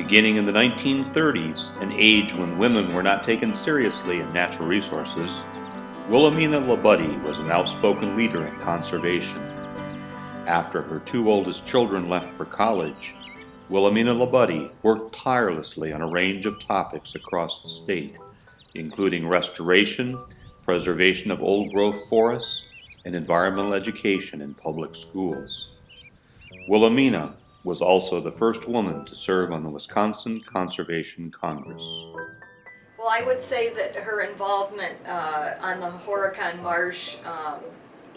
Beginning in the 1930s, an age when women were not taken seriously in natural resources, Wilhelmine La Budde was an outspoken leader in conservation. After her two oldest children left for college, Wilhelmine La Budde worked tirelessly on a range of topics across the state, including restoration, preservation of old-growth forests, and environmental education in public schools. Wilhelmina was also the first woman to serve on the Wisconsin Conservation Congress. Well, I would say that her involvement on the Horicon Marsh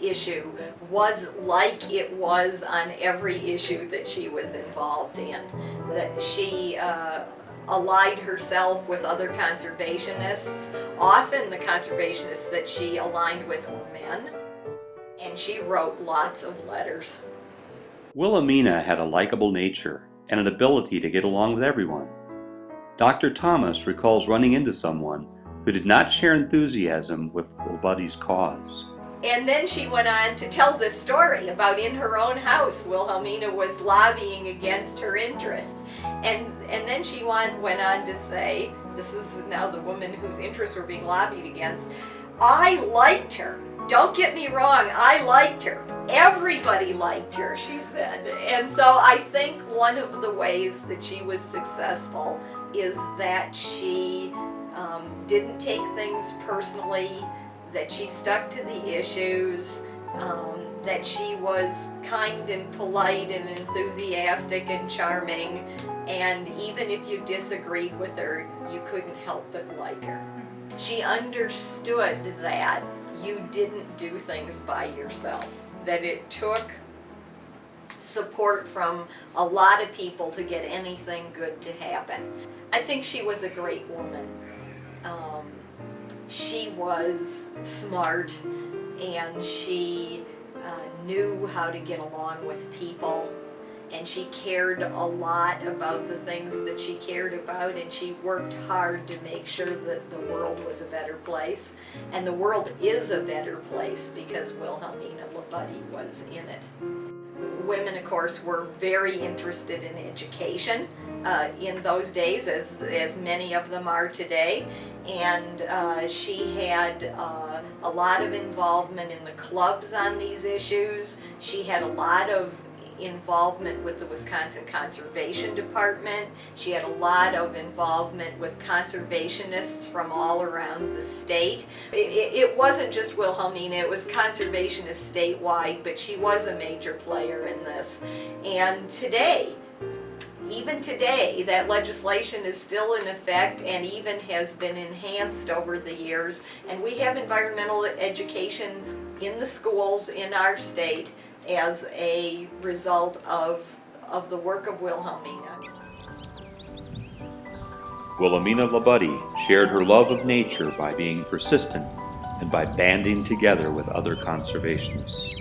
issue was like it was on every issue that she was involved in. That she allied herself with other conservationists. Often the conservationists that she aligned with were men, and she wrote lots of letters. Wilhelmina had a likable nature and an ability to get along with everyone. Dr. Thomas recalls running into someone who did not share enthusiasm with La Budde's cause. And then she went on to tell this story about in her own house, Wilhelmina was lobbying against her interests. And then she went on to say, this is now the woman whose interests were being lobbied against, I liked her. Don't get me wrong, I liked her. Everybody liked her, she said. And so I think one of the ways that she was successful is that she didn't take things personally, that she stuck to the issues, that she was kind and polite and enthusiastic and charming, and even if you disagreed with her, you couldn't help but like her. She understood that you didn't do things by yourself, that it took support from a lot of people to get anything good to happen. I think she was a great woman. She was smart, and she knew how to get along with people, and she cared a lot about the things that she cared about, and she worked hard to make sure that the world was a better place. And the world is a better place because Wilhelmina La Budde was in it. Women, of course, were very interested in education in those days, as many of them are today. And she had a lot of involvement in the clubs on these issues. She had a lot of involvement with the Wisconsin Conservation Department. She had a lot of involvement with conservationists from all around the state. It wasn't just Wilhelmina, it was conservationists statewide, but she was a major player in this. And today, even today, that legislation is still in effect and even has been enhanced over the years. And we have environmental education in the schools in our state as a result of the work of Wilhelmina. Wilhelmina La Budde shared her love of nature by being persistent and by banding together with other conservationists.